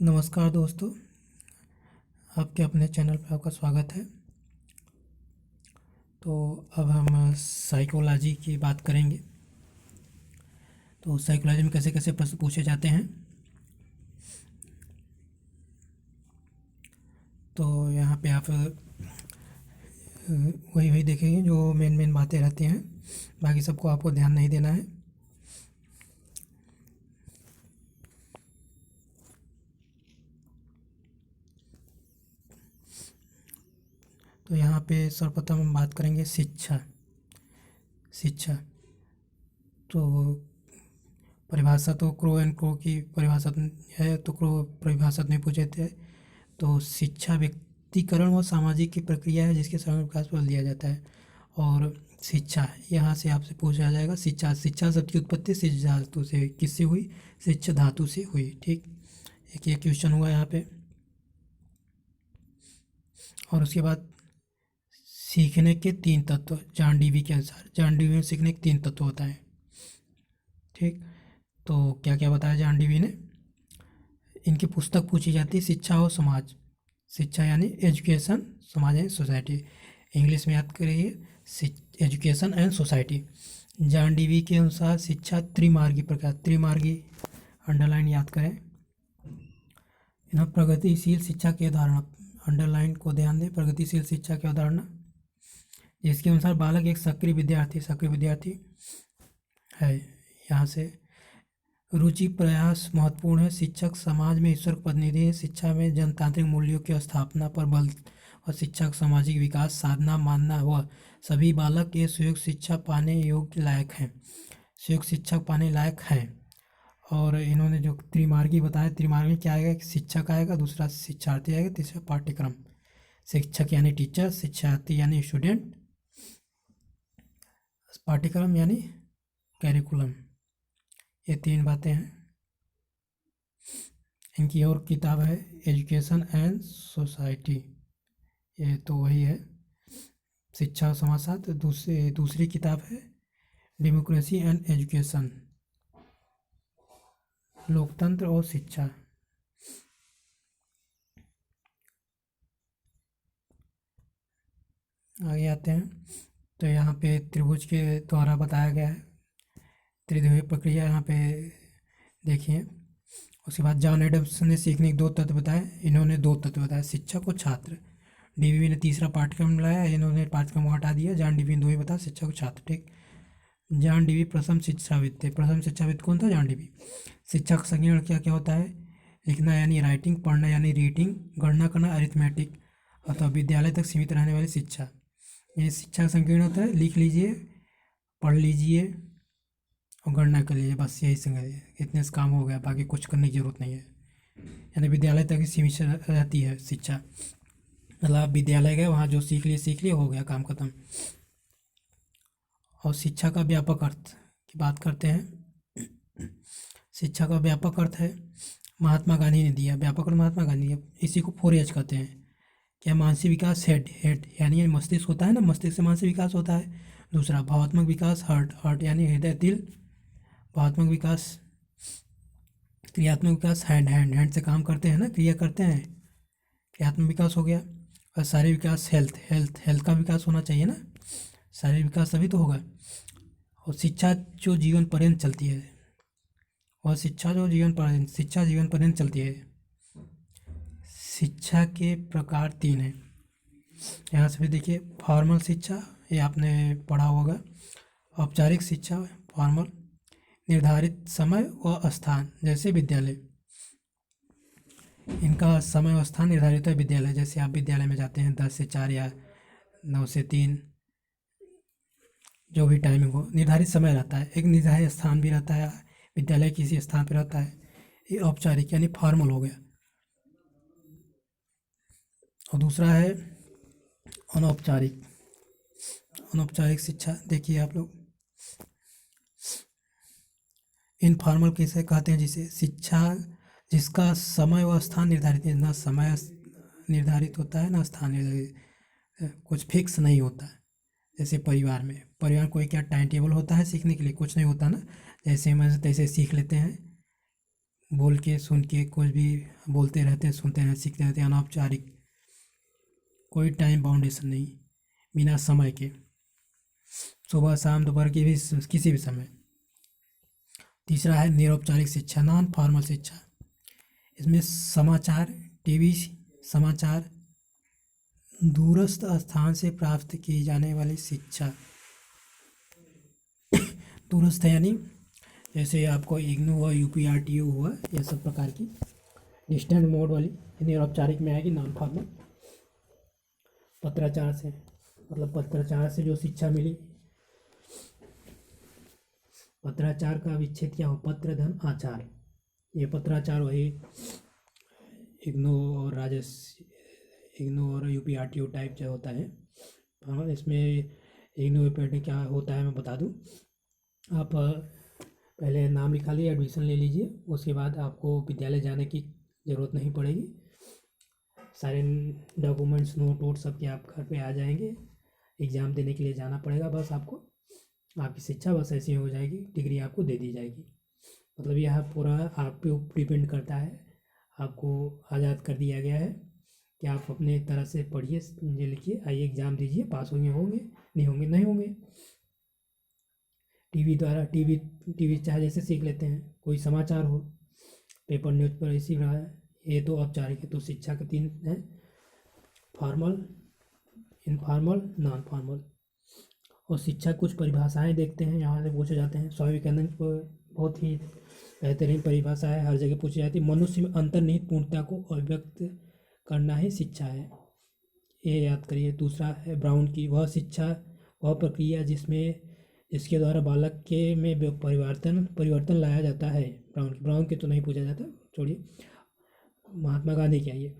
नमस्कार दोस्तों, आपके अपने चैनल पर आपका स्वागत है। तो अब हम साइकोलॉजी की बात करेंगे। तो साइकोलॉजी में कैसे कैसे प्रश्न पूछे जाते हैं, तो यहाँ पे आप वही वही देखेंगे जो मेन मेन बातें रहती हैं, बाकी सबको आपको ध्यान नहीं देना है। तो यहाँ पे सर्वप्रथम हम बात करेंगे शिक्षा। शिक्षा तो परिभाषा तो क्रो एंड क्रो की परिभाषा है, तो क्रो परिभाषा नहीं पूछे थे। तो शिक्षा व्यक्तिकरण व सामाजिक की प्रक्रिया है जिसके सामाजिक विकास पर बल दिया जाता है। और शिक्षा यहाँ से आपसे पूछा जाएगा, शिक्षा शिक्षा शब्द की उत्पत्ति शिक्षा धातु से किससे हुई? शिक्षा धातु से हुई। ठीक, एक ये क्वेश्चन हुआ यहाँ पे। और उसके बाद सीखने के तीन तत्व जॉन डीवी के अनुसार, जॉन डीवी में सीखने के तीन तत्व होता है। ठीक, तो क्या क्या बताया जॉन डीवी ने? इनकी पुस्तक पूछी जाती है शिक्षा और समाज। शिक्षा यानी एजुकेशन, समाज यानी सोसाइटी। इंग्लिश में याद करिए, education and society. John Dewey के अनुसार शिक्षा त्रिमार्गी प्रकार, त्रिमार्गी अंडरलाइन याद करें। इन्हें प्रगतिशील शिक्षा की अवधारणा, अंडरलाइन को ध्यान दें, प्रगतिशील शिक्षा की अवधारणा जिसके अनुसार बालक एक सक्रिय विद्यार्थी है। यहाँ से रुचि प्रयास महत्वपूर्ण है। शिक्षक समाज में ईश्वर का प्रतिनिधि है। शिक्षा में जनतांत्रिक मूल्यों की स्थापना पर बल और शिक्षा का सामाजिक विकास साधना मानना हुआ। सभी बालक ये सुयोग शिक्षा पाने योग्य लायक हैं, सुयोग शिक्षा पाने लायक हैं। और इन्होंने जो त्रिमार्गी बताया, त्रिमार्गी क्या आएगा? शिक्षक आएगा, दूसरा शिक्षार्थी आएगा, तीसरा पाठ्यक्रम। शिक्षक यानी टीचर, शिक्षार्थी यानी स्टूडेंट, पाठ्यक्रम यानी कैरिकुलम। ये तीन बातें हैं। इनकी और किताब है एजुकेशन एंड सोसाइटी, ये तो वही है, शिक्षा और समाजशास्त्र। दूसरी किताब है डेमोक्रेसी एंड एजुकेशन, लोकतंत्र और शिक्षा। आगे आते हैं, तो यहाँ पे त्रिभुज के द्वारा बताया गया है, त्रिध्रुवीय प्रक्रिया यहाँ पे देखिए। उसके बाद जॉन एडम्स ने सीखने के दो तत्व बताए, इन्होंने दो तत्व बताए, शिक्षक और छात्र। डीवी ने तीसरा पाठ्यक्रम लाया, इन्होंने पाठ्यक्रम को हटा दिया। जॉन डीवी ने दो ही बताया, शिक्षक और छात्र। ठीक, जॉन डीवी प्रथम शिक्षाविद थे। प्रथम शिक्षाविद कौन था? John Dewey. शिक्षक संज्ञान क्या क्या होता है? लिखना यानी राइटिंग, पढ़ना यानी रीडिंग, गणना करना अरिथमेटिक, अथवा विद्यालय तक सीमित रहने वाली शिक्षा। ये शिक्षा संकीर्ण होता है, लिख लीजिए, पढ़ लीजिए और गणना कर लीजिए, बस यही समझिए, इतने से काम हो गया, बाकी कुछ करने की जरूरत नहीं है। यानी विद्यालय तक ही सीमित रहती है शिक्षा, मतलब आप विद्यालय गए, वहाँ जो सीख लिए, हो गया, काम खत्म। और शिक्षा का व्यापक अर्थ की बात करते हैं। शिक्षा का व्यापक अर्थ है, महात्मा गांधी ने दिया व्यापक अर्थ, महात्मा गांधी, इसी को 4H कहते हैं। क्या? मानसिक विकास हेड यानी मस्तिष्क होता है ना, मस्तिष्क से मानसिक विकास होता है। दूसरा भावात्मक विकास हार्ट यानी हृदय दिल, भावात्मक विकास। क्रियात्मक विकास हैंड से काम करते हैं ना, क्रिया करते हैं, क्रियात्मक विकास हो गया। और शारीरिक विकास हेल्थ का विकास होना चाहिए ना, शारीरिक विकास तभी तो होगा। और शिक्षा जो जीवन पर्यंत चलती है, और शिक्षा जीवन पर्यंत चलती है। शिक्षा के प्रकार 3 हैं, यहाँ से भी देखिए। फॉर्मल शिक्षा, ये आपने पढ़ा होगा। औपचारिक शिक्षा फॉर्मल, निर्धारित समय व स्थान जैसे विद्यालय, इनका समय और स्थान निर्धारित है विद्यालय। जैसे आप विद्यालय में जाते हैं 10 से 4 या 9 से 3, जो भी टाइमिंग हो, निर्धारित समय रहता है। एक निर्धारित स्थान भी रहता है, विद्यालय किसी स्थान पर रहता है। ये औपचारिक यानी फॉर्मल हो गया। और दूसरा है अनौपचारिक। अनौपचारिक शिक्षा देखिए आप लोग, इनफॉर्मल कैसे कहते हैं जिसे? शिक्षा जिसका समय व स्थान निर्धारित है, ना समय निर्धारित होता है ना स्थान निर्धारित, कुछ फिक्स नहीं होता है। जैसे परिवार कोई क्या टाइम टेबल होता है सीखने के लिए? कुछ नहीं होता ना, जैसे मन तैसे सीख लेते हैं, बोल के सुन के कुछ भी बोलते रहते, सुनते रहते, सीखते रहते, अनौपचारिक, कोई टाइम बाउंडेशन नहीं, बिना समय के, सुबह शाम दोपहर की भी, किसी भी समय। तीसरा है निरौपचारिक शिक्षा, नॉन फॉर्मल शिक्षा। इसमें समाचार, टीवी समाचार, दूरस्थ स्थान से प्राप्त की जाने वाली शिक्षा। दूरस्थ यानी जैसे आपको इग्नू हुआ, यूपीआरटीयू हुआ, यह सब प्रकार की डिस्टेंट मोड वाली निरौपचारिक में आएगी, नॉन फॉर्मल। पत्राचार से, मतलब पत्राचार से जो शिक्षा मिली, पत्राचार का विच्छेद क्या हो, पत्र धन आचार। ये पत्राचार वही इग्नू और इग्नू और यूपीआरटीयू टाइप जो होता है। हाँ, इसमें इग्नू यूपीआरटीयू क्या होता है मैं बता दूं। आप पहले नाम लिखा लिए, एडमिशन ले लीजिए, उसके बाद आपको विद्यालय जाने की ज़रूरत नहीं पड़ेगी। सारे डॉक्यूमेंट्स, नोट वोट सब के आप घर पे आ जाएंगे। एग्ज़ाम देने के लिए जाना पड़ेगा बस आपको। आपकी शिक्षा बस ऐसी हो जाएगी, डिग्री आपको दे दी जाएगी। मतलब यह पूरा आप पे डिपेंड करता है, आपको आज़ाद कर दिया गया है कि आप अपने तरह से पढ़िए, ये लिखिए, आइए एग्ज़ाम दीजिए, पास होंगे होंगे, नहीं होंगे नहीं होंगे। टीवी चाहे जैसे सीख लेते हैं, कोई समाचार हो, पेपर न्यूज़ पर इसी रहा है। ये तो औपचारिक है। तो शिक्षा के तीन हैं, फॉर्मल, इनफॉर्मल, नॉन फॉर्मल। और शिक्षा कुछ परिभाषाएं देखते हैं, यहाँ से पूछे जाते हैं। स्वामी विवेकानंद को बहुत ही बेहतरीन परिभाषा है, हर जगह पूछी जाती है। मनुष्य में अंतर्निहित पूर्णता को अभिव्यक्त करना ही शिक्षा है, ये याद करिए। दूसरा है ब्राउन की, वह शिक्षा वह प्रक्रिया जिसके द्वारा बालक के में परिवर्तन लाया जाता है। ब्राउन के तो नहीं पूछा जाता, छोड़िए। महात्मा गांधी क्या, ये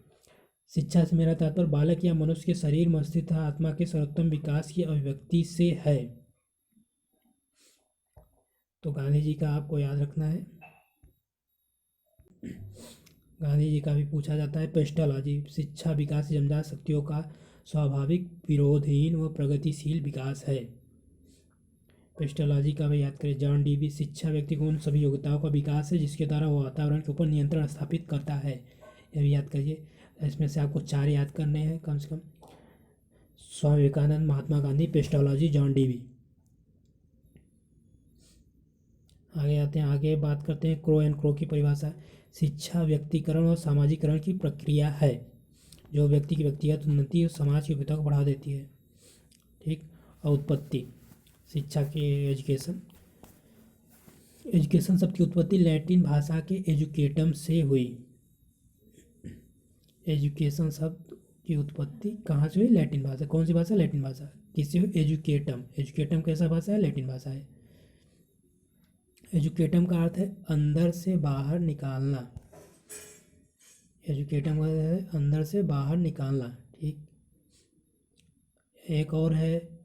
शिक्षा से मेरा तात्पर्य बालक या मनुष्य के शरीर, मस्तिष्क तथा आत्मा के सर्वोत्तम विकास की अभिव्यक्ति से है। तो गांधी जी का आपको याद रखना है। गांधी जी का भी पूछा जाता है। पेस्टोलॉजी, शिक्षा विकास की जन्मजात शक्तियों का स्वाभाविक, विरोधहीन व प्रगतिशील विकास है। पेस्टोलॉजी का भी याद करें। जॉन डीवी, शिक्षा व्यक्ति को उन सभी योग्यताओं का विकास है जिसके द्वारा वो वातावरण के ऊपर नियंत्रण स्थापित करता है। यह भी याद करिए। इसमें से आपको 4 याद करने हैं कम से कम। Swami Vivekananda, Mahatma Gandhi, pestology, John Dewey. आगे आते हैं, आगे बात करते हैं क्रो एंड क्रो की परिभाषा। शिक्षा व्यक्तिकरण और सामाजिकरण की प्रक्रिया है जो व्यक्ति की व्यक्तिगत उन्नति और समाज की उपयोगिता को बढ़ा देती है। ठीक। और उत्पत्ति, शिक्षा के एजुकेशन शब्द की उत्पत्ति लैटिन भाषा के एजुकेटम से हुई। एजुकेशन शब्द की उत्पत्ति कहाँ से हुई, लैटिन भाषा। कौन सी भाषा, लैटिन भाषा। किससे हुई, एजुकेटम। एजुकेटम कैसा भाषा है, लैटिन भाषा है। एजुकेटम का अर्थ है अंदर से बाहर निकालना। एजुकेटम का अर्थ है अंदर से बाहर निकालना। ठीक। एक और है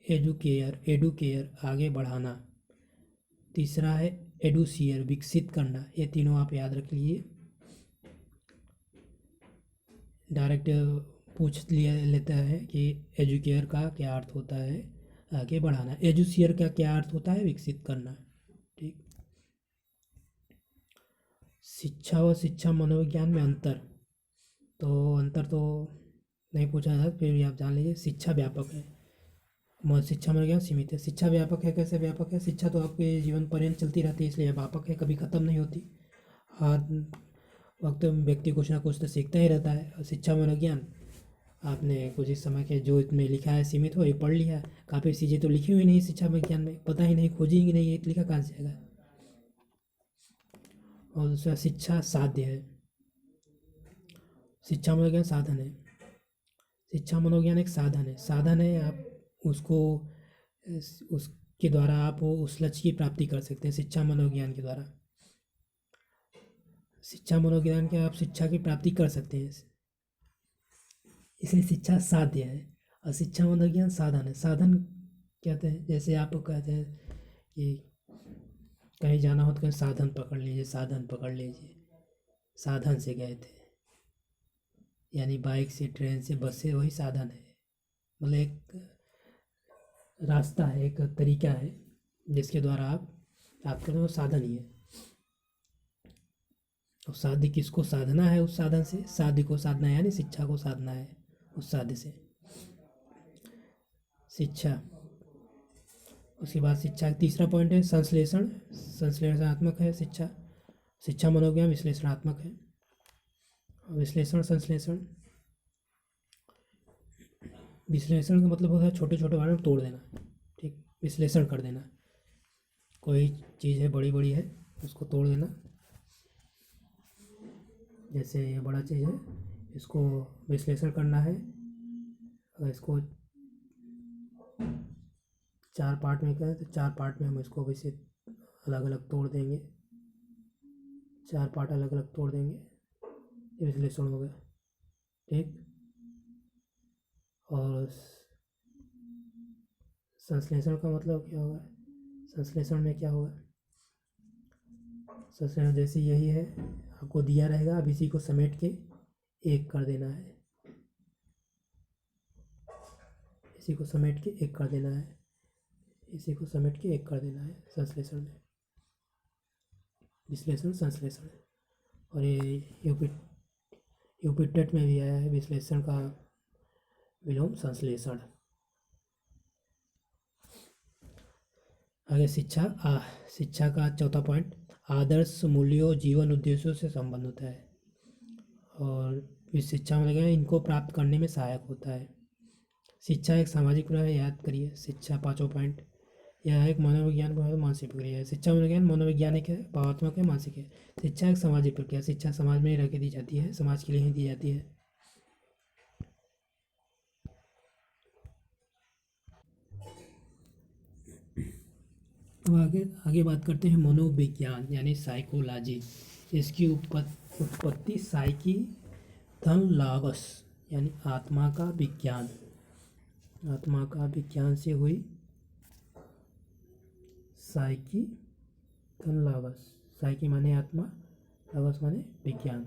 एडुकेयर, आगे बढ़ाना। तीसरा है एडुसियर, विकसित करना। ये तीनों आप याद रख लीजिए। डायरेक्ट पूछ लिया लेता है कि एजुकेयर का क्या अर्थ होता है, आगे बढ़ाना। एजुसियर का क्या अर्थ होता है, विकसित करना। ठीक। शिक्षा व शिक्षा मनोविज्ञान में अंतर, तो अंतर तो नहीं पूछा जाता, फिर भी आप जान लीजिए। शिक्षा व्यापक है, शिक्षा मनोविज्ञान सीमित है। शिक्षा व्यापक है, कैसे व्यापक है, शिक्षा तो आपके जीवन पर्यंत चलती रहती है, इसलिए व्यापक है, कभी ख़त्म नहीं होती। हर वक्त व्यक्ति कुछ ना कुछ तो सीखता ही रहता है। और शिक्षा मनोविज्ञान, आपने कुछ इस समय के जो इसमें लिखा है सीमित हो, ये पढ़ लिया। काफ़ी चीज़ें तो लिखी हुई नहीं शिक्षा विज्ञान में, पता ही नहीं, खोजेंगे नहीं, ये लिखा कहाँ से आएगा। और दूसरा शिक्षा साध्य है, शिक्षा मनोविज्ञान साधन है। शिक्षा मनोविज्ञान एक साधन है, आप उसको उसके द्वारा आप उस लक्ष्य की प्राप्ति कर सकते हैं। शिक्षा मनोविज्ञान के द्वारा, शिक्षा मनोविज्ञान के आप शिक्षा की प्राप्ति कर सकते हैं, इसलिए शिक्षा साध्य है। और शिक्षा मनोविज्ञान साधन है। साधन कहते हैं, जैसे आप कहते हैं कि कहीं जाना हो तो कहीं साधन पकड़ लीजिए, साधन पकड़ लीजिए, साधन से गए थे, यानी बाइक से, ट्रेन से, बस से, वही साधन है। मतलब एक रास्ता है, एक तरीका है जिसके द्वारा आप करते हो, साधन ही है। और साध्य किसको साधना है उस साधन से, साध्य को साधना है यानी शिक्षा को साधना है उस साध्य से, शिक्षा। उसके बाद शिक्षा का तीसरा पॉइंट है संश्लेषण, संश्लेषणात्मक है शिक्षा। शिक्षा मनोविज्ञान विश्लेषणात्मक है। विश्लेषण संश्लेषण, विश्लेषण का मतलब होता है छोटे छोटे बारे में तोड़ देना, ठीक, विश्लेषण कर देना। कोई चीज़ है बड़ी बड़ी है उसको तोड़ देना, जैसे ये बड़ा चीज़ है इसको विश्लेषण करना है। अगर इसको 4 पार्ट में करें तो 4 पार्ट में हम इसको वैसे अलग अलग तोड़ देंगे, 4 पार्ट अलग अलग तोड़ देंगे, ये विश्लेषण हो गया, ठीक। और संश्लेषण का मतलब क्या होगा, संश्लेषण में क्या होगा, संश्लेषण जैसे यही है आपको दिया रहेगा, अब इसी को समेट के एक कर देना है, इसी को समेट के एक कर देना है, इसी को समेट के एक कर देना है संश्लेषण में, विश्लेषण संश्लेषण। और ये यूपी टेट में भी आया है विश्लेषण का विलोम संश्लेषण। आगे शिक्षा, शिक्षा का चौथा पॉइंट आदर्श मूल्यों जीवन उद्देश्यों से संबंध होता है और इस शिक्षा में लगे इनको प्राप्त करने में सहायक होता है। शिक्षा एक सामाजिक प्रक्रिया है, याद करिए शिक्षा 5वां पॉइंट, यह एक मनोविज्ञान मानसिक प्रक्रिया है। शिक्षा मनोविज्ञान मनोवैज्ञानिक है, भावात्मक है, मानसिक है। शिक्षा एक सामाजिक प्रक्रिया, शिक्षा समाज में ही रह के दी जाती है, समाज के लिए ही दी जाती है। अब आगे बात करते हैं मनोविज्ञान यानी साइकोलॉजी। इसकी उत्पत्ति साइकी धन लागस यानी आत्मा का विज्ञान, आत्मा का विज्ञान से हुई। साइकी धन लागस, साइकी माने आत्मा, लागस माने विज्ञान।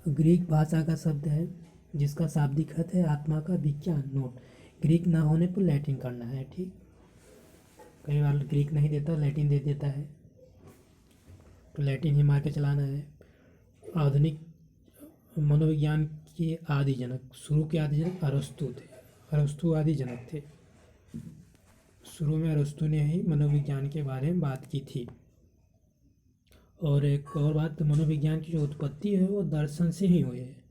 ग्रीक भाषा का शब्द है जिसका शाब्दिक अर्थ है आत्मा का विज्ञान। नोट, ग्रीक ना होने पर लैटिन करना है, ठीक। कई बार ग्रीक नहीं देता लैटिन दे देता है, तो लैटिन ही मार के चलाना है। आधुनिक मनोविज्ञान के आदि जनक, शुरू के आदि जनक अरस्तु थे, अरस्तु आदि जनक थे। शुरू में अरस्तु ने ही मनोविज्ञान के बारे में बात की थी। और एक और बात, मनोविज्ञान की जो उत्पत्ति है वो दर्शन से ही हुई है,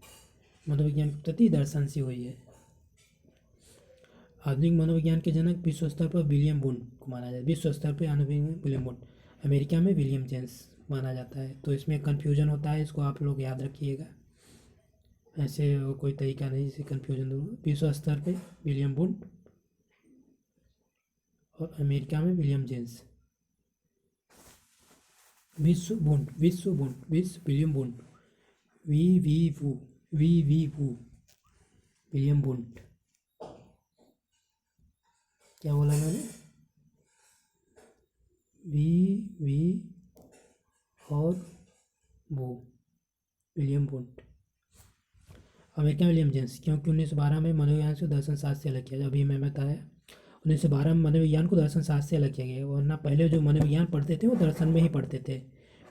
मनोविज्ञान की उत्पत्ति दर्शन से हुई है। आधुनिक मनोविज्ञान के जनक विश्व स्तर पर विलियम वुंड को माना जाता है, विश्व स्तर पर विलियम वुंड, अमेरिका में विलियम जेम्स माना जाता है। तो इसमें कन्फ्यूजन होता है, इसको आप लोग याद रखिएगा, ऐसे कोई तरीका नहीं जिससे कन्फ्यूजन दूर हो। विश्व स्तर पे विलियम वुंड और अमेरिका में विलियम जेम्स। विश्व वुंड, विश्व वुंड, विश्व विलियम वुंड, वी विलियम वुंड। क्या बोला मैंने, वी और वो विलियम वुंड। अमेरिका में विलियम जेम्स, क्योंकि 1912 में मनोविज्ञान से दर्शन शास्त्र से अलग किया, अभी मैं बताया 1912 में मनोविज्ञान को दर्शन शास्त्र से अलग किया गया, वरना पहले जो मनोविज्ञान पढ़ते थे वो दर्शन में ही पढ़ते थे।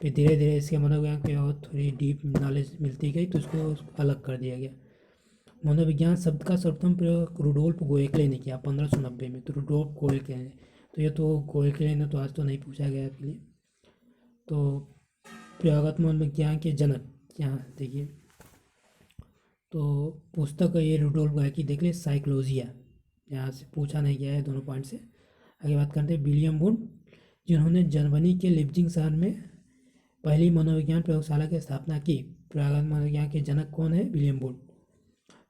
फिर धीरे धीरे इसके मनोविज्ञान की और थोड़ी डीप नॉलेज मिलती गई तो इसको अलग कर दिया गया। मनोविज्ञान शब्द का सर्वप्रथम प्रयोग रुडोल्फ गोएकले ने किया 1590 में, तो रुडोल्फ गोएकले ने, तो ये तो गोएकले ने तो आज तो नहीं पूछा गया आपके लिए। तो प्रयोगात्मक मनोविज्ञान के जनक, यहाँ देखिए, तो पुस्तक ये रुडोल्फ गोएकले की देख ले, साइकोलॉजिया, यहाँ से पूछा नहीं गया है दोनों पॉइंट से। आगे बात करते हैं विलियम वुंड, जिन्होंने जर्मनी के लिप्जिंग शहर में पहली मनोविज्ञान प्रयोगशाला की स्थापना की। प्रयोगात्मक मनोविज्ञान के जनक कौन है, विलियम वुंड।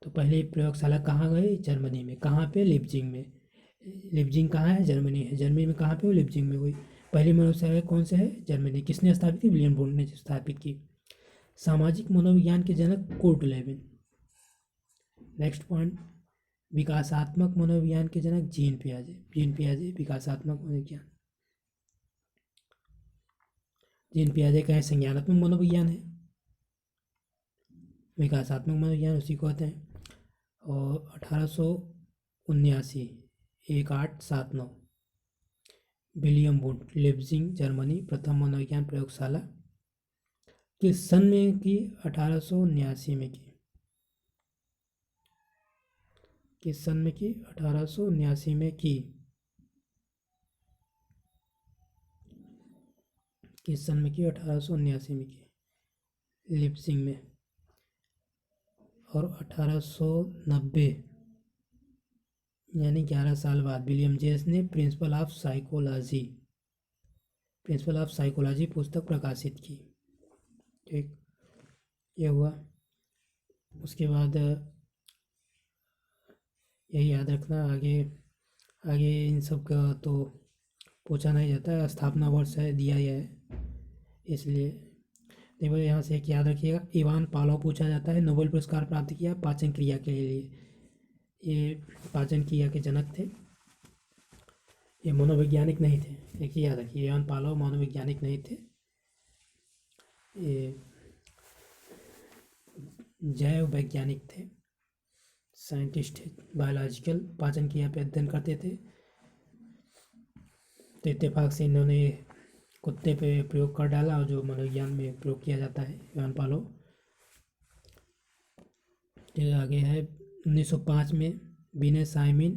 तो पहली प्रयोगशाला कहाँ गई, जर्मनी में, कहाँ पे, लिप्जिंग में। लिप्जिंग कहाँ है, जर्मनी है, जर्मनी में कहाँ पे हुई, लिप्जिंग में हुई। पहली मनोविज्ञान कौन से है, जर्मनी। किसने स्थापित की, विलियम वुंड ने स्थापित की। सामाजिक मनोविज्ञान के जनक कुर्ट लेविन। नेक्स्ट पॉइंट, विकासात्मक मनोविज्ञान के जनक जीन पियाजे। जीन पियाजे विकासात्मक मनोविज्ञान, जीन पियाजे का है संज्ञानात्मक मनोविज्ञान है, विकासात्मक मनोविज्ञान उसी को कहते हैं। और 1879, 1879 विलियम वुंड, लिप्जिंग जर्मनी, प्रथम मनोविज्ञान प्रयोगशाला किस सन में की? 1879 में की। किस सन में की? 1879 में की। किस सन में की? 1879 में की लिप्जिंग में। और 1890 यानी 11 साल बाद विलियम जेम्स ने प्रिंसिपल ऑफ साइकोलॉजी पुस्तक प्रकाशित की। ठीक, ये हुआ। उसके बाद यही याद रखना, आगे आगे इन सब का तो पूछा नहीं जाता है। स्थापना वर्ष है दिया गया है, इसलिए देखो यहाँ से एक याद रखिएगा, इवान पालोव पूछा जाता है, नोबेल पुरस्कार प्राप्त किया पाचन क्रिया के लिए। ये पाचन क्रिया के जनक थे, ये मनोवैज्ञानिक नहीं थे। एक ही याद रखिए, इवान पालोव मनोवैज्ञानिक नहीं थे, ये जैव वैज्ञानिक थे, साइंटिस्ट थे, बायोलॉजिकल पाचन क्रिया पे अध्ययन करते थे। तो इत्तेफाक से इन्होंने कुत्ते पे प्रयोग कर डाला, और जो मनोविज्ञान में प्रयोग किया जाता है, इवान पालोव। फिर आगे है 1905 में विनय साइमन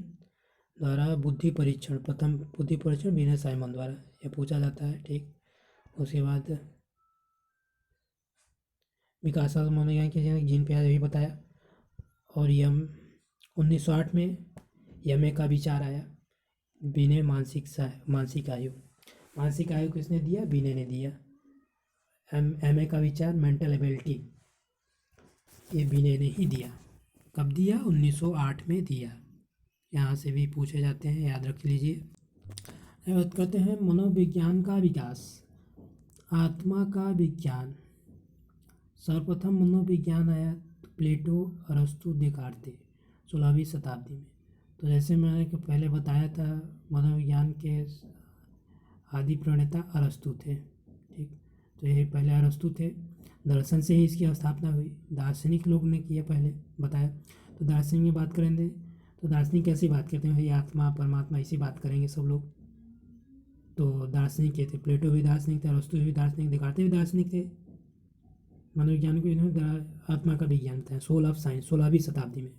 द्वारा बुद्धि परीक्षण, प्रथम बुद्धि परीक्षण विनय साइमन द्वारा यह पूछा जाता है। ठीक, उसके बाद विकासात्मक मनोविज्ञान के जनक जीन पियाजे भी बताया। और यम 1908 में यमे का विचार आया, विनय मानसिक आयु। मानसिक आयु किसने दिया? विनय ने दिया। एम ए का विचार मेंटल एबिलिटी, ये विनय ने ही दिया। कब दिया? 1908 में दिया। यहाँ से भी पूछे जाते हैं, याद रख लीजिए। बात करते हैं मनोविज्ञान का विकास, आत्मा का विज्ञान। सर्वप्रथम मनोविज्ञान आया प्लेटो, अरस्तु, देकार्ते 16वीं शताब्दी में। तो जैसे मैंने पहले बताया था, मनोविज्ञान के आदि प्रणेता अरस्तु थे। ठीक, तो ये पहले अरस्तु थे। दर्शन से ही इसकी स्थापना हुई, दार्शनिक लोग ने किया पहले बताया। तो दार्शनिक की बात करेंगे तो दार्शनिक कैसी बात करते हैं? आत्मा परमात्मा ऐसी बात करेंगे सब लोग। तो दार्शनिक के थे, प्लेटो भी दार्शनिक थे, अरस्तु भी दार्शनिक, देकार्ते भी दार्शनिक थे। मनोविज्ञान को इन्होंने आत्मा का विज्ञान था, सोल ऑफ साइंस, 16वीं शताब्दी में।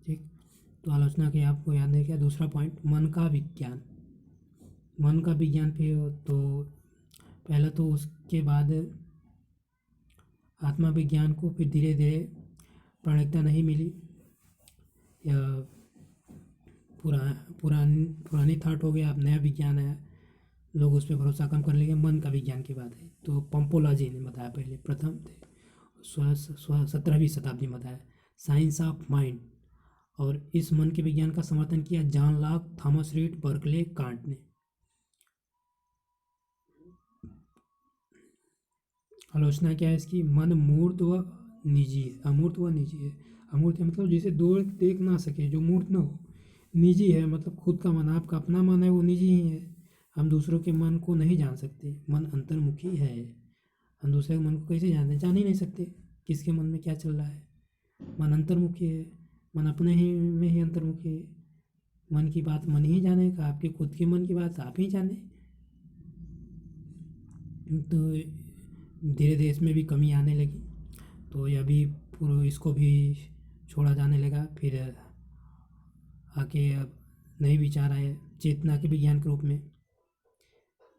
ठीक, तो आलोचना की आपको याद नहीं किया। दूसरा पॉइंट, मन का विज्ञान। मन का विज्ञान फिर तो पहला, तो उसके बाद आत्मा विज्ञान को फिर धीरे धीरे प्रामाणिकता नहीं मिली, या पुरानी थाट हो गया, अब नया विज्ञान आया, लोग उस पर भरोसा कम कर लेंगे। मन का विज्ञान की बात है तो पंपोलॉजी ने बताया, पहले प्रथम थे, 17वीं शताब्दी में बताया, साइंस ऑफ माइंड। और इस मन के विज्ञान का समर्थन किया John Locke, Thomas read, Berkeley, can't ने। आलोचना क्या है इसकी? मन मूर्त व निजी है, अमूर्त व निजी है। अमूर्त मतलब जिसे दूर देख ना सके, जो मूर्त न हो। निजी है मतलब खुद का मन, आपका अपना मन है वो निजी ही है। हम दूसरों के मन को नहीं जान सकते, मन अंतर्मुखी है। हम दूसरे के मन को कैसे जानते? जान ही नहीं सकते किसके मन में क्या चल रहा है। मन अंतर्मुखी है, मन अपने ही में ही अंतर्मुखी है। मन की बात मन ही जानेगा, आपके खुद के मन की बात आप ही जाने। तो धीरे धीरे इसमें भी कमी आने लगी, तो यह भी पूरा इसको भी छोड़ा जाने लगा। फिर आके अब नए विचार आए चेतना के विज्ञान के रूप में,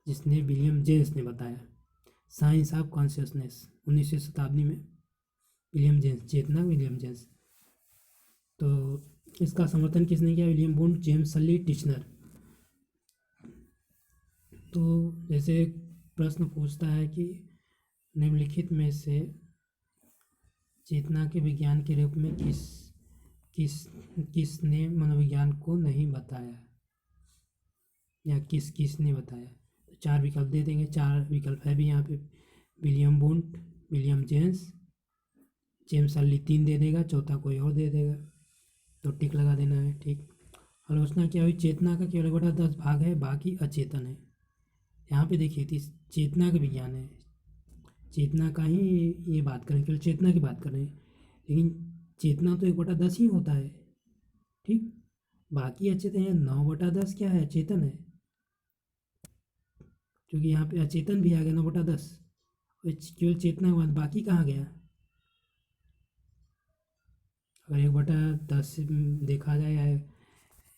जिसने विलियम जेम्स ने बताया, साइंस ऑफ कॉन्शियसनेस, 19वीं शताब्दी में विलियम जेम्स, चेतना विलियम जेम्स। तो इसका समर्थन किसने किया? विलियम वुंड, जेम्स सली, टिचनर। तो जैसे प्रश्न पूछता है कि निम्नलिखित में से चेतना के विज्ञान के रूप में किसने मनोविज्ञान को नहीं बताया, या किसने बताया? तो 4 विकल्प दे देंगे, 4 विकल्प है भी यहाँ पे, William wound, William James, James सली 3 दे देगा, चौथा कोई और दे देगा, तो टिक लगा देना है। ठीक, आलोचना क्या हुई? चेतना का केवल 1/10 भाग है, बाकी अचेतन है। यहाँ पे देखिए चेतना का विज्ञान है, चेतना का ही ये बात करें, केवल चेतना की बात कर रहे हैं, लेकिन चेतना तो 1/10 ही होता है। ठीक, बाकी अचेतन है 9/10 क्या है, चेतन है, क्योंकि यहाँ पे अचेतन भी आ गया 9/10, केवल चेतना के बाद बाकी कहाँ गया। अगर 1/10 देखा जाए या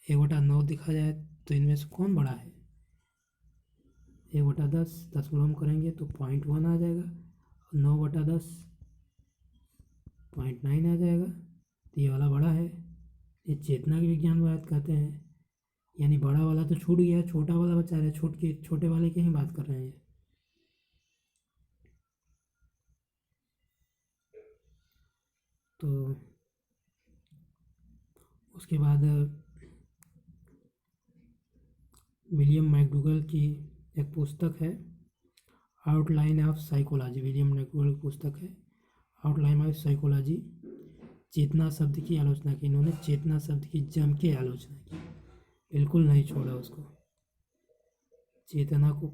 1/9 देखा जाए तो इनमें से कौन बड़ा है। 1/10 दशमलव में करेंगे तो 0.1 आ जाएगा, 9/10 0.9 आ जाएगा, तो ये वाला बड़ा है। ये चेतना के विज्ञान में बात करते हैं, यानी बड़ा वाला तो छूट गया, छोटा वाला बचा रहा है, छोटे वाले की ही बात कर रहे हैं। तो उसके बाद विलियम मैकडूगल की एक पुस्तक है outline of psychology, William McDougall की पुस्तक है आउटलाइन ऑफ साइकोलॉजी। चेतना शब्द की आलोचना की इन्होंने, चेतना शब्द की जम के आलोचना की, बिल्कुल नहीं छोड़ा उसको। चेतना को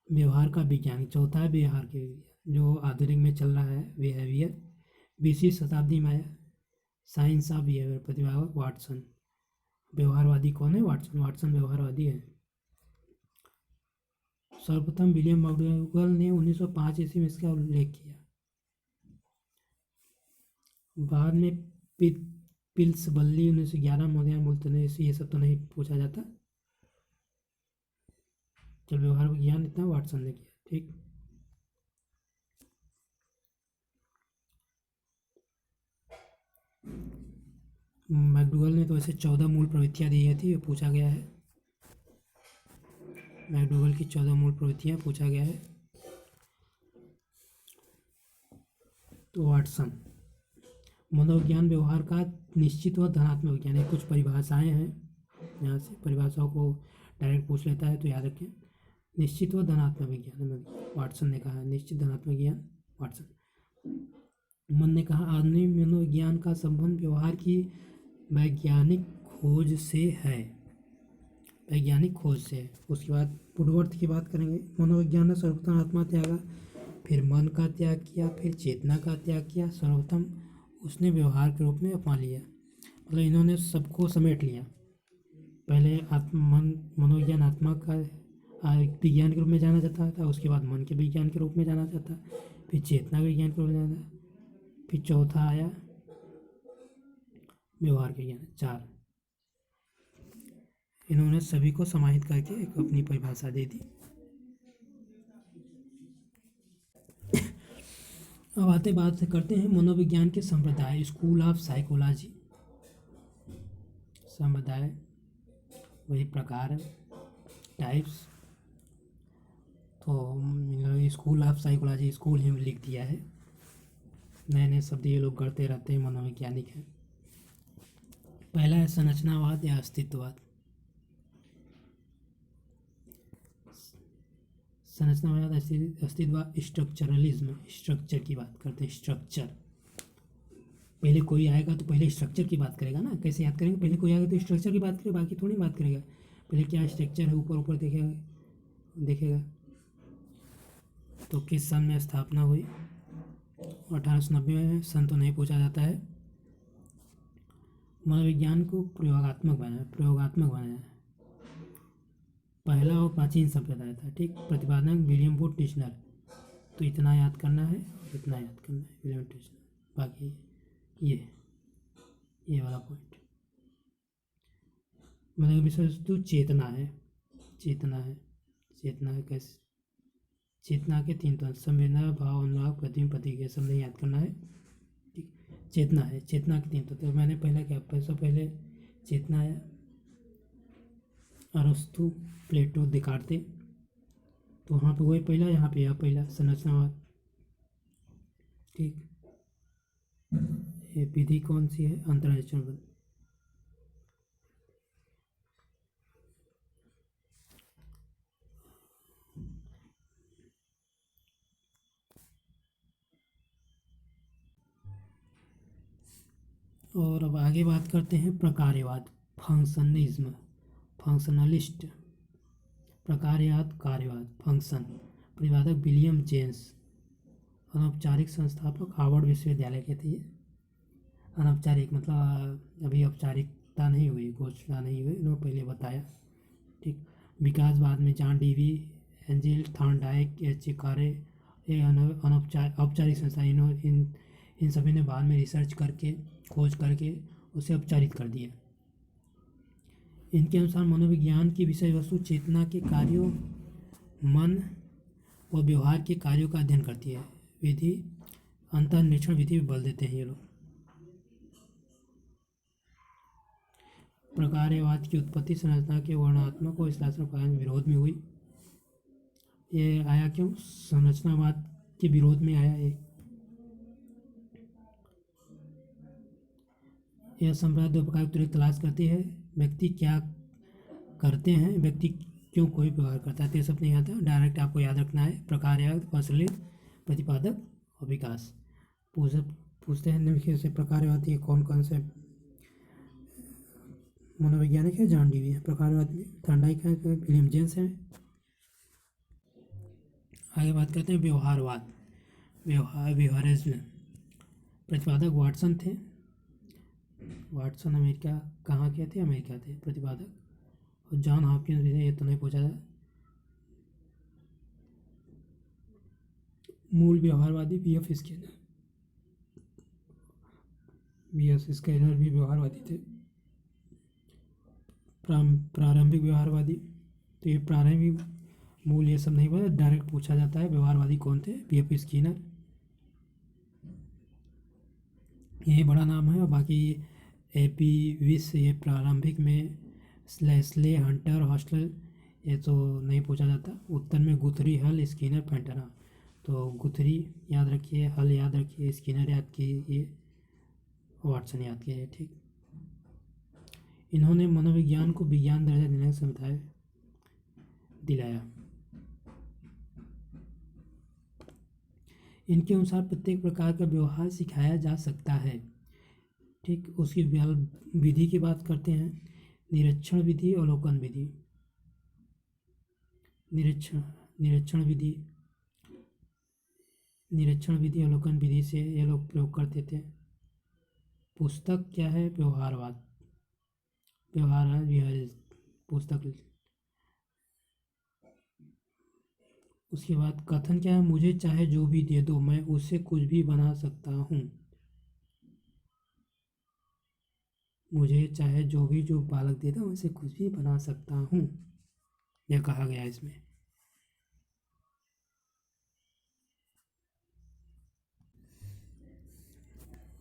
व्यवहार का विज्ञान, चौथा है व्यवहार के विज्ञान, जो आधुनिक में चल रहा है बिहेवियर, 20वीं शताब्दी में आया, साइंस ऑफ बिहेवियर, प्रतिभावक वाटसन। व्यवहारवादी कौन है, वाटसन, वाटसन व्यवहारवादी है। सर्वप्रथम विलियम मैकडूगल ने 1905 ईस्वी में इसका उल्लेख किया। बाद में पिल्स बल्ली 1911 मोदिया मुल्तने, ये सब तो नहीं पूछा जाता। चल व्यवहार विज्ञान इतना वाटसन ने किया, ठीक। मैकडूगल ने तो ऐसे 14 मूल प्रवृत्तियां दी थी, ये पूछा गया है। मैकडूगल की 14 मूल प्रवृत्तियां पूछा गया है। तो वाटसन, मनोविज्ञान व्यवहार का निश्चित व धनात्मक विज्ञान है। कुछ परिभाषाएं हैं, यहाँ से परिभाषाओं को डायरेक्ट पूछ लेता है तो याद रखें। निश्चित व धनात्मक विज्ञान, वाटसन ने कहा निश्चित धनात्मक ज्ञान, वाटसन। मन ने कहा आधुनिक मनोविज्ञान का संबंध व्यवहार की वैज्ञानिक खोज से है, वैज्ञानिक खोज से है। उसके बाद वुडवर्थ की बात करेंगे। मनोविज्ञान ने सर्वप्रथम आत्मा त्यागा, फिर मन का त्याग किया, फिर चेतना का त्याग किया, सर्वप्रथम उसने व्यवहार के रूप में अपना लिया। मतलब इन्होंने सबको समेट लिया। पहले मनोविज्ञान आत्मा का विज्ञान के रूप में जाना जाता था, उसके बाद मन के विज्ञान के रूप में जाना जाता, फिर चेतना के विज्ञान के रूप में जाना, फिर चौथा आया व्यवहार के ज्ञान। 4 इन्होंने सभी को समाहित करके एक अपनी परिभाषा दे दी। अब बात करते हैं मनोविज्ञान के संप्रदाय, स्कूल ऑफ साइकोलॉजी। संप्रदाय वही प्रकार, टाइप्स। तो स्कूल ऑफ साइकोलॉजी, स्कूल ही लिख दिया है, नए नए शब्द ये लोग गढ़ते रहते हैं, मनोवैज्ञानिक हैं। पहला है संरचनावाद या अस्तित्ववाद। संरचनावाद, अस्तित्ववाद, स्ट्रक्चरलिज्म, स्ट्रक्चर की बात करते हैं। स्ट्रक्चर, पहले कोई आएगा तो पहले स्ट्रक्चर की बात करेगा ना, कैसे याद करेंगे, पहले कोई आएगा तो स्ट्रक्चर की बात करेगा, बाकी थोड़ी बात करेगा। पहले क्या स्ट्रक्चर है, ऊपर ऊपर देखेगा। तो किस सन में स्थापना हुई, 1890 में, सन तो नहीं पूछा जाता है। मनोविज्ञान को प्रयोगात्मक बनाया, पहला और प्राचीन संप्रदाय था, ठीक। प्रतिपादक विलियम वुड टिश्नर। तो इतना याद करना है और इतना याद करना है, विलियम टिश्नर। बाकी ये वाला पॉइंट, मतलब विषय वस्तु चेतना है कैसे, चेतना के 3 तत्व, संवेदना, भाव, अनुराग, प्रतिबिंब, प्रतिक्रिया, सब नहीं याद करना है, ठीक। चेतना है, चेतना के 3 तत्व। मैंने पहले क्या, पहले चेतना आया, अरस्तु, प्लेटो, दिकार्ते। तो वहाँ पे वही पहला, यहाँ पे पहला संरचनावाद, ठीक। ये विधि कौन सी है, अंतरनिरीक्षण। और अब आगे बात करते हैं प्रकार्यवाद, फंक्शनलिज्म, फंक्शनलिस्ट। प्रकार्यवाद, कार्यवाद, फंक्शन। प्रतिपादक विलियम जेम्स, अनौपचारिक संस्थापक हार्वर्ड विश्वविद्यालय के थे। अनौपचारिक मतलब अभी औपचारिकता नहीं हुई, घोषणा नहीं हुई, उन्होंने पहले बताया। ठीक। विकासवाद में John Dewey, angel Thorndike, H कारे, ये औपचारिक संस्था, इन सभी ने बाद में रिसर्च करके, खोज करके उसे औपचारिक कर दिया। इनके अनुसार मनोविज्ञान की विषय वस्तु चेतना के कार्यों, मन व व्यवहार के कार्यों का अध्ययन करती है। विधि अंतर्निरीक्षण विधि पे बल देते हैं ये लोग। प्रकार्यवाद की उत्पत्ति संरचना के वर्णनात्मक और विश्लेषणात्मक के विरोध में हुई। ये आया क्यों? संरचनावाद के विरोध में आया ये। यह संप्रदाय दो प्रकार की तलाश करती है: व्यक्ति क्या करते हैं, व्यक्ति क्यों कोई व्यवहार करता है। 3 नहीं आता, डायरेक्ट आपको याद रखना है। प्रकार्यवाद, परिशीलित, प्रतिपादक और विकास। पूछते हैं निम्नलिखित से प्रकार्यवाद ये कौन कौन से मनोवैज्ञानिक है? जॉन डीवी है प्रकार्यवाद में, थॉर्नडाइक है, विलियम जेम्स है। आगे बात करते हैं व्यवहारवाद, व्यवहारिज्म। प्रतिपादक वाटसन थे। वाटसन अमेरिका, कहाँ के थे? अमेरिका थे प्रतिपादक। और जॉन हॉपकिंस भी थे, ये तो नहीं पूछा था। मूल व्यवहारवादी बी.एफ. Skinner, BF. स्किनर भी व्यवहारवादी थे। प्रारंभिक व्यवहारवादी, तो ये प्रारंभिक मूल ये सब नहीं पता, डायरेक्ट पूछा जाता है। व्यवहारवादी कौन थे? बी.एफ. स्किनर, यही बड़ा नाम है। और बाकी ए.पी. विस ये प्रारंभिक में, स्ले, हंटर, हॉस्टल ये तो नहीं पूछा जाता। उत्तर में गुथरी, हल, स्किनर, फैंटना। तो गुथरी याद रखिए, हल याद रखिए, स्किनर याद कीजिए, वाटसन याद कीजिए। ठीक। इन्होंने मनोविज्ञान को विज्ञान दर्जा देने का संविधान दिलाया। इनके अनुसार प्रत्येक प्रकार का व्यवहार सिखाया जा सकता है। ठीक। उसकी विधि की बात करते हैं। निरीक्षण विधि, अवलोकन विधि। निरीक्षण विधि, अवलोकन विधि से ये लोग प्रयोग करते थे। पुस्तक क्या है? व्यवहारवाद, पुस्तक। उसके बाद कथन क्या है? मुझे चाहे जो भी दे दो, मैं उससे कुछ भी बना सकता हूँ। मुझे चाहे जो बालक दे दो, उससे कुछ भी बना सकता हूँ, यह कहा गया इसमें।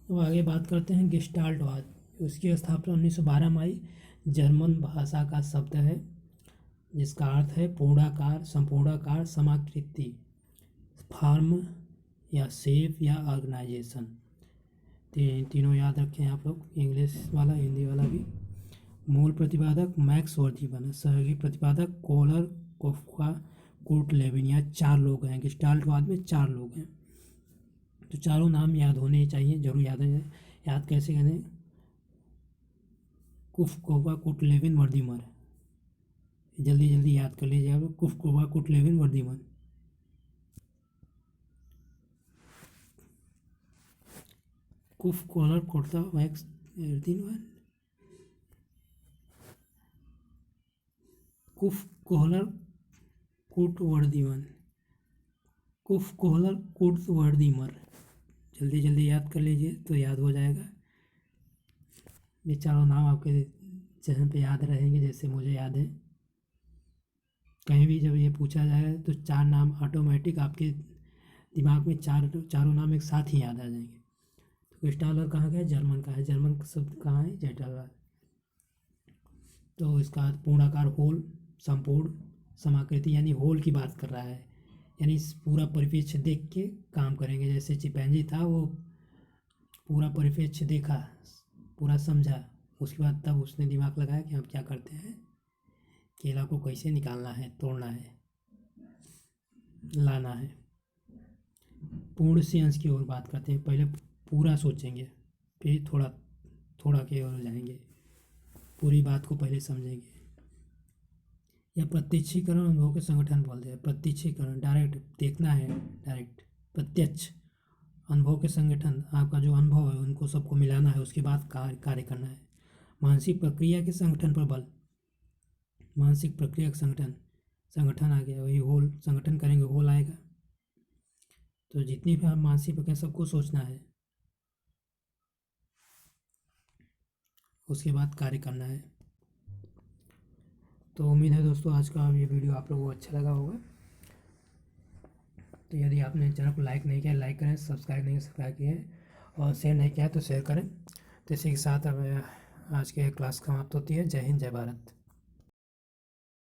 तो आगे बात करते हैं गेस्टाल्टवाद। उसकी स्थापना 1912 में आई। जर्मन भाषा का शब्द है जिसका अर्थ है पूर्णाकार, संपूर्णाकार, समाकृति, फॉर्म या शेप या ऑर्गेनाइजेशन। तीनों याद रखें आप लोग, इंग्लिश वाला, हिंदी वाला भी। मूल प्रतिपादक मैक्स वर्दीमन, सहयोगी प्रतिपादक कोलर, कोफ्का, कुर्ट लेविन। यहाँ 4 लोग हैं। गेस्टाल्टवाद में 4 लोग हैं, तो चारों नाम याद होने चाहिए, जरूर याद है। याद कैसे करें? Koffka, Kurt Lewin, Wertheimer. जल्दी जल्दी याद कर लीजिए आप लोग। Koffka, Kurt Lewin, Wertheimer. Koff, Kohler, kurta, Max Wertheimer. Koff, Kohler, Kurt Wertheimer. Koff, Kohler, Kurt Wertheimer. जल्दी जल्दी याद कर लीजिए तो याद हो जाएगा। ये चारों नाम आपके चेहरे पे याद रहेंगे, जैसे मुझे याद है। कहीं भी जब ये पूछा जाए तो 4 नाम ऑटोमेटिक आपके दिमाग में चारों नाम एक साथ ही याद आ जाएंगे। तो गेस्टाल्टर कहाँ का है? जर्मन का है। जर्मन शब्द कहाँ है? गेस्टाल्टर। तो इसका पूर्णाकार, होल, संपूर्ण, समाकृति, यानी होल की बात कर रहा है, यानी पूरा परिप्रेक्ष्य देख के काम करेंगे। जैसे चिंपैंजी था, वो पूरा परिप्रेक्ष्य देखा, पूरा समझा, उसके बाद तब उसने दिमाग लगाया कि हम क्या करते हैं, केला को कैसे निकालना है, तोड़ना है, लाना है। पूर्ण से अंश की ओर बात करते हैं। पहले पूरा सोचेंगे, फिर थोड़ा थोड़ा की ओर जाएंगे, पूरी बात को पहले समझेंगे। या प्रत्यक्षीकरण अनुभव के संगठन बोलते हैं। प्रत्यक्षीकरण डायरेक्ट देखना है, डायरेक्ट प्रत्यक्ष अनुभव के संगठन, आपका जो अनुभव है उनको सबको मिलाना है, उसके बाद कार्य करना है। मानसिक प्रक्रिया के संगठन पर बल, मानसिक प्रक्रिया का संगठन, संगठन आ गया, वही होल, संगठन करेंगे होल आएगा। तो जितनी भी आप मानसिक प्रक्रिया सबको सोचना है, उसके बाद कार्य करना है। तो उम्मीद है दोस्तों आज का ये वीडियो आप लोगों को अच्छा लगा होगा। तो यदि आपने चैनल को लाइक नहीं किया लाइक करें, सब्सक्राइब नहीं किया सब्सक्राइब किया, और शेयर नहीं किया तो शेयर करें। तो इसी के साथ अब आज की क्लास समाप्त होती है। जय हिंद, जय भारत।